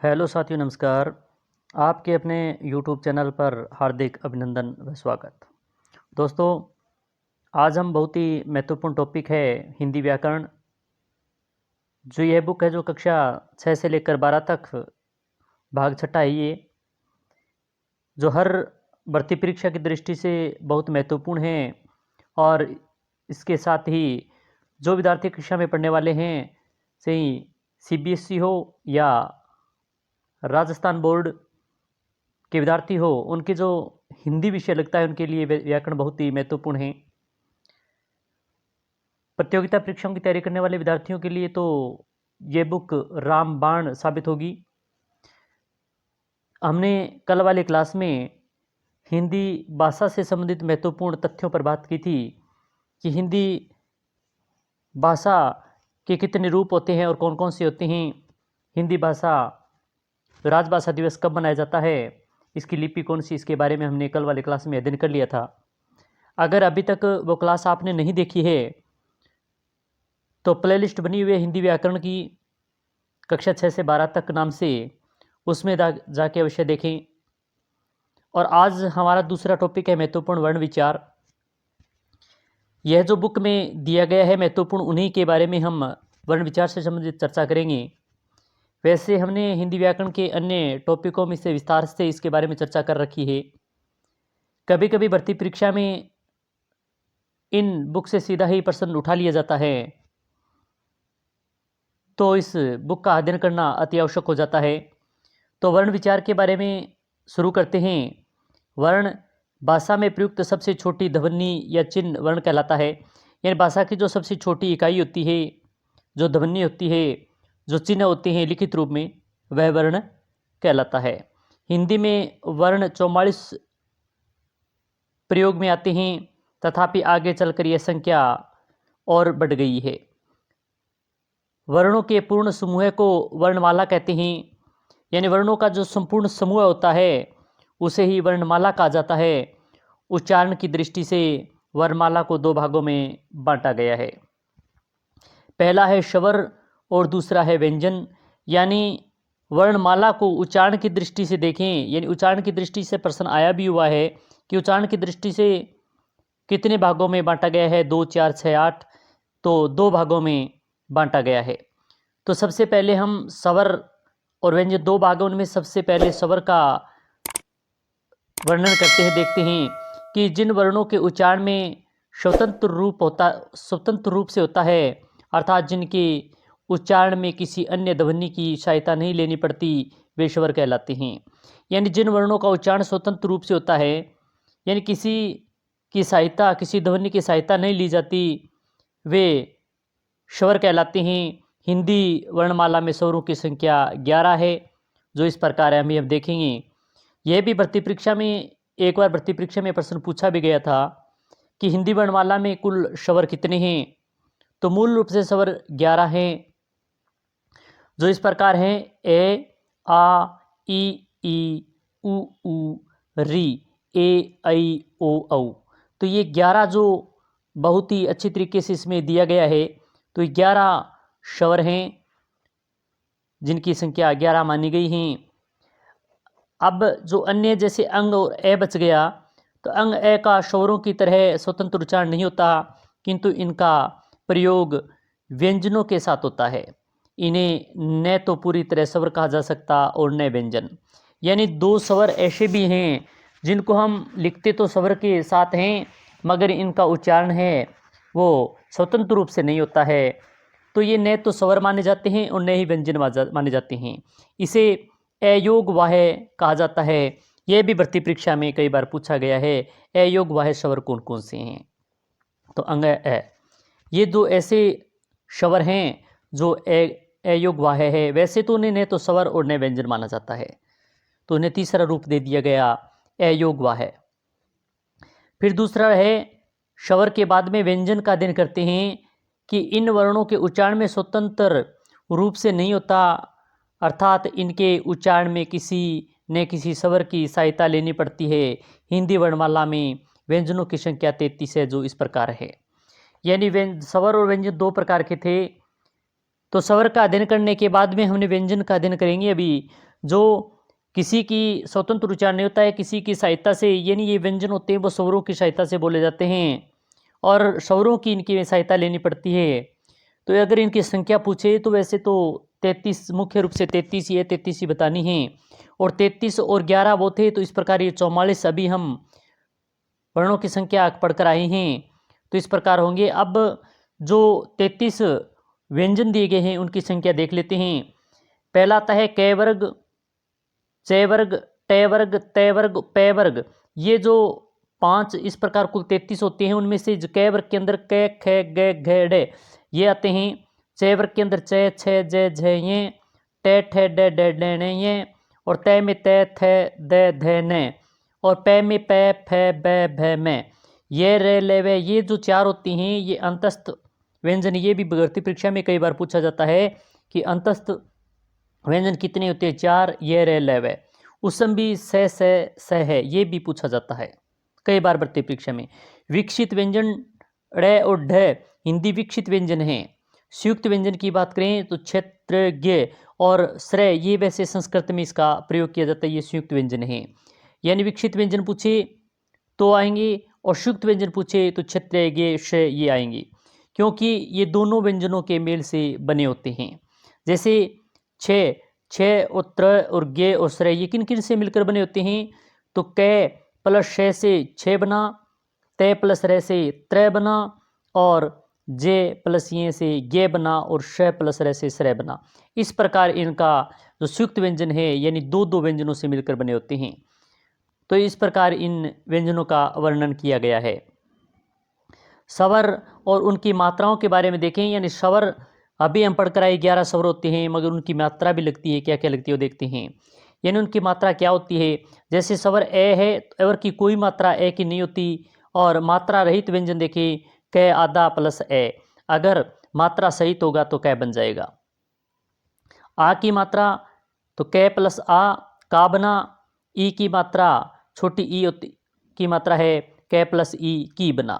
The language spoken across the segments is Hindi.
हेलो साथियों, नमस्कार। आपके अपने यूट्यूब चैनल पर हार्दिक अभिनंदन व स्वागत। दोस्तों, आज हम बहुत ही महत्वपूर्ण टॉपिक है हिंदी व्याकरण। जो यह बुक है जो कक्षा 6 से लेकर 12 तक भाग छठा है ये, जो हर भर्ती परीक्षा की दृष्टि से बहुत महत्वपूर्ण है। और इसके साथ ही जो विद्यार्थी कक्षा में पढ़ने वाले हैं, सही सीबीएसई हो या राजस्थान बोर्ड के विद्यार्थी हो, उनके जो हिंदी विषय लगता है उनके लिए व्याकरण बहुत ही महत्वपूर्ण है। प्रतियोगिता परीक्षाओं की तैयारी करने वाले विद्यार्थियों के लिए तो ये बुक रामबाण साबित होगी। हमने कल वाले क्लास में हिंदी भाषा से संबंधित महत्वपूर्ण तथ्यों पर बात की थी कि हिंदी भाषा के कितने रूप होते हैं और कौन कौन से होते हैं। हिंदी भाषा राजभाषा दिवस कब मनाया जाता है, इसकी लिपि कौन सी, इसके बारे में हमने कल वाले क्लास में अध्ययन कर लिया था। अगर अभी तक वो क्लास आपने नहीं देखी है तो प्लेलिस्ट बनी हुई है हिंदी व्याकरण की, कक्षा 6 से 12 तक नाम से, उसमें जाके अवश्य देखें। और आज हमारा दूसरा टॉपिक है महत्वपूर्ण वर्ण विचार। यह जो बुक में दिया गया है महत्वपूर्ण, उन्हीं के बारे में हम वर्ण विचार से संबंधित चर्चा करेंगे। वैसे हमने हिंदी व्याकरण के अन्य टॉपिकों में से विस्तार से इसके बारे में चर्चा कर रखी है। कभी कभी भर्ती परीक्षा में इन बुक से सीधा ही प्रश्न उठा लिया जाता है, तो इस बुक का अध्ययन करना अति आवश्यक हो जाता है। तो वर्ण विचार के बारे में शुरू करते हैं। वर्ण भाषा में प्रयुक्त सबसे छोटी ध्वनि या चिन्ह वर्ण कहलाता है। यानी भाषा की जो सबसे छोटी इकाई होती है, जो ध्वनि होती है, जो चिन्ह होते हैं लिखित रूप में, वह वर्ण कहलाता है। हिंदी में वर्ण 44 प्रयोग में आते हैं, तथापि आगे चलकर यह संख्या और बढ़ गई है। वर्णों के पूर्ण समूह को वर्णमाला कहते हैं। यानी वर्णों का जो संपूर्ण समूह होता है उसे ही वर्णमाला कहा जाता है। उच्चारण की दृष्टि से वर्णमाला को दो भागों में बांटा गया है। पहला है स्वर और दूसरा है व्यंजन। यानी वर्णमाला को उच्चारण की दृष्टि से देखें, यानी उच्चारण की दृष्टि से प्रश्न आया भी हुआ है कि उच्चारण की दृष्टि से कितने भागों में बांटा गया है, 2, 4, 6, 8, तो 2 भागों में बांटा गया है। तो सबसे पहले हम स्वर और व्यंजन 2 भाग हैं, उनमें सबसे पहले स्वर का वर्णन करते हैं। देखते हैं कि जिन वर्णों के उच्चारण में स्वतंत्र रूप से होता है, अर्थात जिनके उच्चारण में किसी अन्य ध्वनि की सहायता नहीं लेनी पड़ती, वे स्वर कहलाते हैं। यानी जिन वर्णों का उच्चारण स्वतंत्र रूप से होता है, यानी किसी की सहायता, किसी ध्वनि की सहायता नहीं ली जाती, वे स्वर कहलाते हैं। हिंदी वर्णमाला में स्वरों की संख्या 11 है, जो इस प्रकार है, हम देखेंगे। यह भी भर्ती परीक्षा में, एक बार भर्ती परीक्षा में प्रश्न पूछा भी गया था कि हिंदी वर्णमाला में कुल स्वर कितने हैं। तो मूल रूप से स्वर 11 हैं, जो इस प्रकार हैं: ए, आ, ई, उ, री, ए, ऐ, ओ, औ। तो ये 11 जो बहुत ही अच्छी तरीके से इसमें दिया गया है। तो 11 स्वर हैं जिनकी संख्या 11 मानी गई हैं। अब जो अन्य जैसे अंग और ए बच गया, तो अंग ए का स्वरों की तरह स्वतंत्र उच्चारण नहीं होता, किंतु इनका प्रयोग व्यंजनों के साथ होता है। इन्हें न तो पूरी तरह स्वर कहा जा सकता और न व्यंजन। यानी 2 स्वर ऐसे भी हैं जिनको हम लिखते तो स्वर के साथ हैं, मगर इनका उच्चारण है वो स्वतंत्र रूप से नहीं होता है। तो ये न तो स्वर माने जाते हैं और न ही व्यंजन माने जाते हैं। इसे अयोग वाह्य कहा जाता है। यह भी भर्ती परीक्षा में कई बार पूछा गया है, अयोग वाह्य स्वर कौन कौन से हैं। तो अंग ए, ये दो ऐसे स्वर हैं जो अयोग वाह्य है। वैसे तो उन्हें न तो स्वर और न व्यंजन माना जाता है, तो उन्हें तीसरा रूप दे दिया गया, अयोग वाह्य। फिर दूसरा है, स्वर के बाद में व्यंजन का अध्ययन करते हैं कि इन वर्णों के उच्चारण में स्वतंत्र रूप से नहीं होता, अर्थात इनके उच्चारण में किसी न किसी स्वर की सहायता लेनी पड़ती है। हिंदी वर्णमाला में व्यंजनों की संख्या 33 है, जो इस प्रकार है। यानी स्वर और व्यंजन 2 प्रकार के थे। तो स्वर का अध्ययन करने के बाद में हमने व्यंजन का अध्ययन करेंगे अभी। जो किसी की स्वतंत्र उच्चारण नहीं होता है, किसी की सहायता से, यानी ये व्यंजन होते हैं वो स्वरों की सहायता से बोले जाते हैं और स्वरों की इनकी सहायता लेनी पड़ती है। तो अगर इनकी संख्या पूछे तो वैसे तो 33, मुख्य रूप से 33 ही है, 33 ही बतानी है। और 33 और 11 वो थे, तो इस प्रकार ये 44 अभी हम वर्णों की संख्या पढ़कर आए हैं। तो इस प्रकार होंगे। अब जो 33 व्यंजन दिए गए हैं उनकी संख्या देख लेते हैं। पहला आता है क वर्ग, च वर्ग, ट वर्ग, त वर्ग, प वर्ग। ये जो 5 इस प्रकार कुल 33 होते हैं, उनमें से क वर्ग के अंदर क, ख, ग, घ, ड ये आते हैं। च वर्ग के अंदर च, छ, ज, झ ये, ट, ठ, ड, ड, ड, न ये, और त में त, थ, द, ध, न, और प में प, फ, ब, भ, म, ये र, ल, व। ये जो 4 होती हैं ये अंतस्थ व्यंजन। ये भी भर्ती परीक्षा में कई बार पूछा जाता है कि अंतस्थ व्यंजन कितने होते हैं? 4, ये र, ल, व। उसम भी स है, ये भी पूछा जाता है कई बार भर्ती परीक्षा में। विकसित व्यंजन ड़ और ढ हिंदी विकसित व्यंजन हैं। संयुक्त व्यंजन की बात करें तो क्षेत्र, ज्ञ और श्रय, ये वैसे संस्कृत में इसका प्रयोग किया जाता है, ये संयुक्त व्यंजन है। यानी विकसित व्यंजन पूछे तो आएंगे और संयुक्त व्यंजन पूछे तो क्षेत्र, ज्ञ, श्रय ये आएंगे, क्योंकि ये दोनों व्यंजनों के मेल से बने होते हैं। जैसे छ और त्र और ज्ञ और श्रय ये किन किन से मिलकर बने होते हैं? तो क प्लस श से छ बना, त प्लस र से त्र बना, और जे प्लस ये से ज्ञ बना, और श प्लस र से श्रय बना। इस प्रकार इनका जो संयुक्त व्यंजन है यानी दो दो व्यंजनों से मिलकर बने होते हैं। तो इस प्रकार इन व्यंजनों का वर्णन किया गया है। स्वर और उनकी मात्राओं के बारे में देखें, यानी स्वर अभी हम पढ़कर आए 11 स्वर होते हैं, मगर उनकी मात्रा भी लगती है, क्या क्या लगती है वो देखते हैं। यानी उनकी मात्रा क्या होती है? जैसे स्वर ए है तो एवर की कोई मात्रा ए की नहीं होती, और मात्रा रहित व्यंजन देखें क आधा प्लस ए, अगर मात्रा सहित होगा तो क बन जाएगा। आ की मात्रा तो क प्लस आ, का बना। ई की मात्रा छोटी ई होती की मात्रा है क प्लस ई, की बना।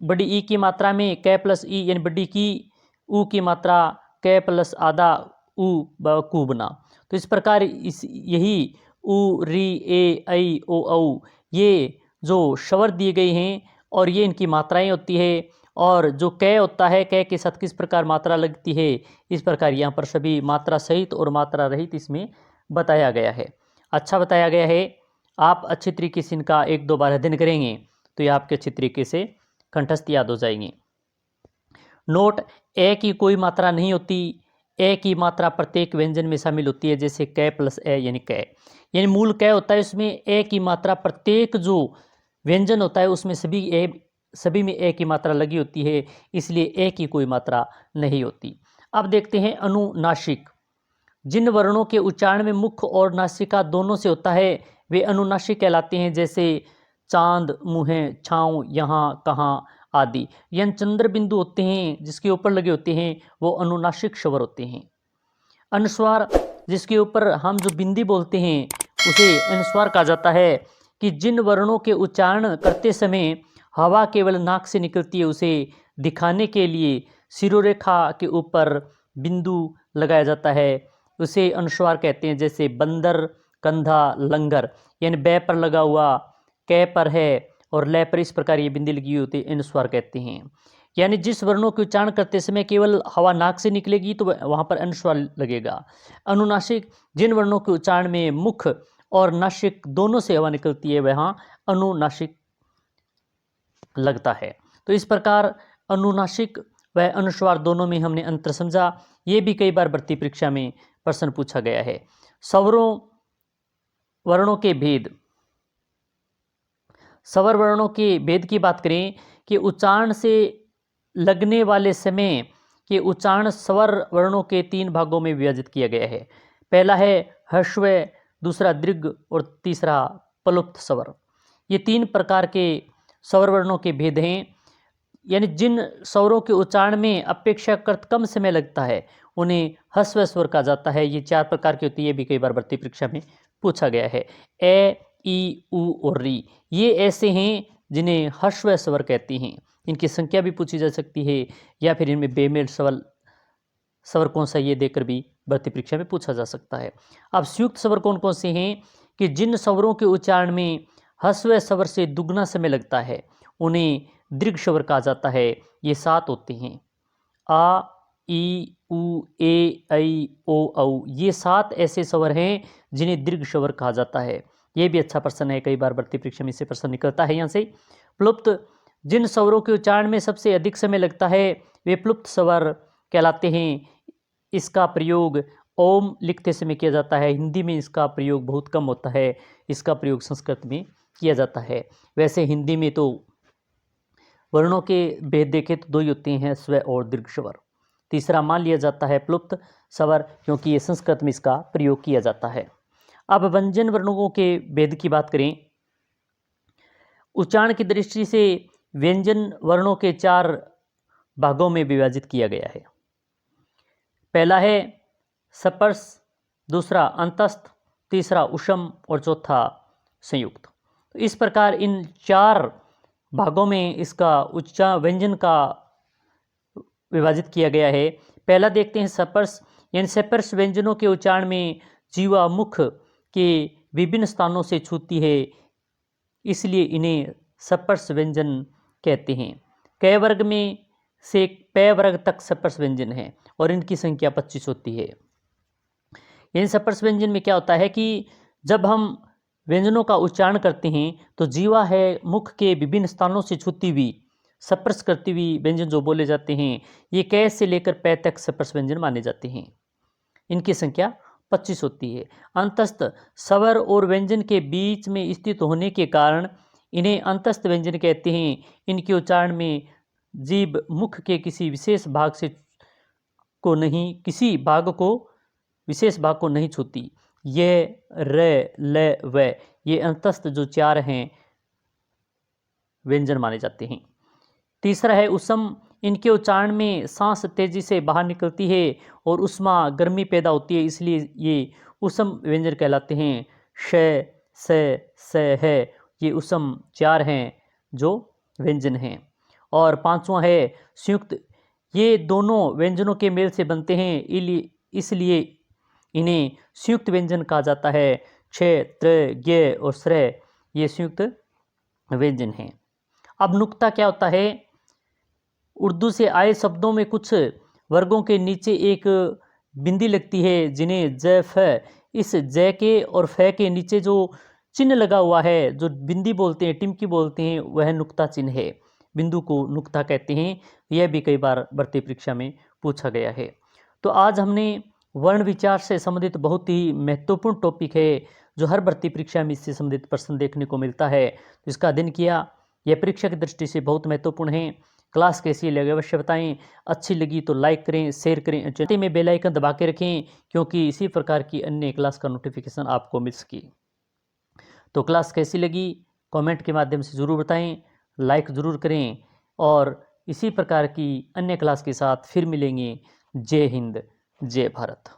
बड़ी ई की मात्रा में क प्लस ई यानी बड़ी की, ऊ की मात्रा क प्लस आधा ऊ, कू बना। तो इस प्रकार यही ऊ, री, ए, ऐ, ओ, औ ये जो स्वर दिए गए हैं और ये इनकी मात्राएं होती है। और जो क होता है, क के साथ किस प्रकार मात्रा लगती है, इस प्रकार यहाँ पर सभी मात्रा सहित और मात्रा रहित इसमें बताया गया है। अच्छा बताया गया है। आप अच्छी तरीके से इनका 1-2 बार अध्ययन करेंगे तो ये आपके अच्छी तरीके से कंठस्थ याद हो जाएंगे। नोट, ए की कोई मात्रा नहीं होती। ए की मात्रा प्रत्येक व्यंजन में शामिल होती है, जैसे क प्लस ए यानी क, यानी मूल क होता है, उसमें ए की मात्रा प्रत्येक जो व्यंजन होता है उसमें सभी में ए की मात्रा लगी होती है, इसलिए ए की कोई मात्रा नहीं होती। अब देखते हैं अनुनासिक। जिन वर्णों के उच्चारण में मुख और नासिका दोनों से होता है वे अनुनासिक कहलाते हैं, जैसे चांद, मुँह, छाँव, यहाँ, कहाँ आदि। यह चंद्र बिंदु होते हैं जिसके ऊपर लगे होते हैं वो अनुनासिक स्वर होते हैं। अनुस्वार, जिसके ऊपर हम जो बिंदी बोलते हैं उसे अनुस्वार कहा जाता है, कि जिन वर्णों के उच्चारण करते समय हवा केवल नाक से निकलती है उसे दिखाने के लिए शिरोरेखा के ऊपर बिंदु लगाया जाता है, उसे अनुस्वार कहते हैं। जैसे बंदर, कंधा, लंगर, यानी बै पर लगा हुआ, कै पर है और लय पर इस प्रकार ये बिंदी लगी होती है, अनुस्वार कहते हैं। यानी जिस वर्णों के उच्चारण करते समय केवल हवा नाक से निकलेगी तो वहाँ पर अनुस्वार लगेगा। अनुनासिक, जिन वर्णों के उच्चारण में मुख और नासिक दोनों से हवा निकलती है वहाँ अनुनासिक लगता है। तो इस प्रकार अनुनासिक व अनुस्वार दोनों में हमने अंतर समझा। ये भी कई बार भर्ती परीक्षा में प्रश्न पूछा गया है। स्वरों वर्णों के भेद। स्वर वर्णों के भेद की बात करें कि उच्चारण से लगने वाले समय के उच्चारण स्वर वर्णों के 3 भागों में विभाजित किया गया है। पहला है ह्रस्व, दूसरा दीर्घ और तीसरा प्लुप्त स्वर। ये 3 प्रकार के स्वर वर्णों के भेद हैं। यानी जिन स्वरों के उच्चारण में अपेक्षाकृत कम समय लगता है उन्हें ह्रस्व स्वर कहा जाता है। ये 4 प्रकार की होती है, ये भी कई बार भर्ती परीक्षा में पूछा गया है। ए, ई, उ और री ये ऐसे हैं जिन्हें ह्रस्व स्वर कहते हैं। इनकी संख्या भी पूछी जा सकती है या फिर इनमें बेमेल स्वर स्वर कौन सा ये देकर भी भर्ती परीक्षा में पूछा जा सकता है। अब संयुक्त स्वर कौन कौन से हैं कि जिन स्वरों के उच्चारण में ह्रस्व स्वर से दुगना समय लगता है उन्हें दीर्घ स्वर कहा जाता है। ये 7 होते हैं, आ, ई, उ, ए, ऐ, ओ, औ। ये 7 ऐसे स्वर हैं जिन्हें दीर्घ स्वर कहा जाता है। ये भी अच्छा प्रश्न है, कई बार भर्ती परीक्षा में इससे प्रश्न निकलता है। यहाँ से प्लुप्त, जिन स्वरों के उच्चारण में सबसे अधिक समय लगता है वे प्लुप्त स्वर कहलाते हैं। इसका प्रयोग ओम लिखते समय किया जाता है। हिंदी में इसका प्रयोग बहुत कम होता है, इसका प्रयोग संस्कृत में किया जाता है। वैसे हिंदी में तो वर्णों के भेद देखें तो 2 ही होते हैं, स्व और दीर्घ स्वर। तीसरा मान लिया जाता है प्लुप्त स्वर, क्योंकि ये संस्कृत में इसका प्रयोग किया जाता है। अब व्यंजन वर्णों के भेद की बात करें, उच्चारण की दृष्टि से व्यंजन वर्णों के 4 भागों में विभाजित किया गया है। पहला है स्पर्श, दूसरा अंतस्थ, तीसरा उष्म और चौथा संयुक्त। तो इस प्रकार इन 4 भागों में इसका व्यंजन का विभाजित किया गया है। पहला देखते हैं स्पर्श, यानी स्पर्श व्यंजनों के उच्चारण में जीवा मुख के विभिन्न स्थानों से छूती है, इसलिए इन्हें स्पर्श व्यंजन कहते हैं। क वर्ग में से प वर्ग तक स्पर्श व्यंजन है और इनकी संख्या 25 होती है। इन स्पर्श व्यंजन में क्या होता है कि जब हम व्यंजनों का उच्चारण करते हैं तो जीवा है मुख के विभिन्न स्थानों से छूती हुई स्पर्श करती हुई व्यंजन जो बोले जाते हैं, ये क से लेकर पै तक स्पर्श व्यंजन माने जाते हैं। इनकी संख्या 25 होती है। अंतस्थ, स्वर और व्यंजन के बीच में स्थित होने के कारण इन्हें अंतस्थ व्यंजन कहते हैं। इनके उच्चारण में जीभ मुख के किसी विशेष भाग को नहीं छूती। ये र, ल, व, ये अंतस्थ जो 4 हैं व्यंजन माने जाते हैं। तीसरा है उष्म, इनके उच्चारण में सांस तेजी से बाहर निकलती है और उष्मा गर्मी पैदा होती है, इसलिए ये उष्म व्यंजन कहलाते हैं। श, स, है, ये उष्म 4 हैं जो व्यंजन हैं। और 5वां है संयुक्त, ये दोनों व्यंजनों के मेल से बनते हैं, इसलिए इन्हें संयुक्त व्यंजन कहा जाता है। क्ष, त्र, ज्ञ और श्र ये संयुक्त व्यंजन हैं। अब नुक्ता क्या होता है? उर्दू से आए शब्दों में कुछ वर्गों के नीचे एक बिंदी लगती है जिन्हें ज, फ, इस ज के और फ के नीचे जो चिन्ह लगा हुआ है, जो बिंदी बोलते हैं, टिमकी बोलते हैं, वह नुक्ता चिन्ह है। बिंदु को नुक्ता कहते हैं। यह भी कई बार भर्ती परीक्षा में पूछा गया है। तो आज हमने वर्ण विचार से संबंधित बहुत ही महत्वपूर्ण टॉपिक है जो हर भर्ती परीक्षा में इससे संबंधित प्रश्न देखने को मिलता है, तो इसका अध्ययन किया। यह परीक्षा की दृष्टि से बहुत महत्वपूर्ण है। क्लास कैसी लगी अवश्य बताएं। अच्छी लगी तो लाइक करें, शेयर करें, चैनल में बेल आइकन दबा के रखें क्योंकि इसी प्रकार की अन्य क्लास का नोटिफिकेशन आपको मिल सके। तो क्लास कैसी लगी कमेंट के माध्यम से ज़रूर बताएं, लाइक ज़रूर करें और इसी प्रकार की अन्य क्लास के साथ फिर मिलेंगे। जय हिंद, जय भारत।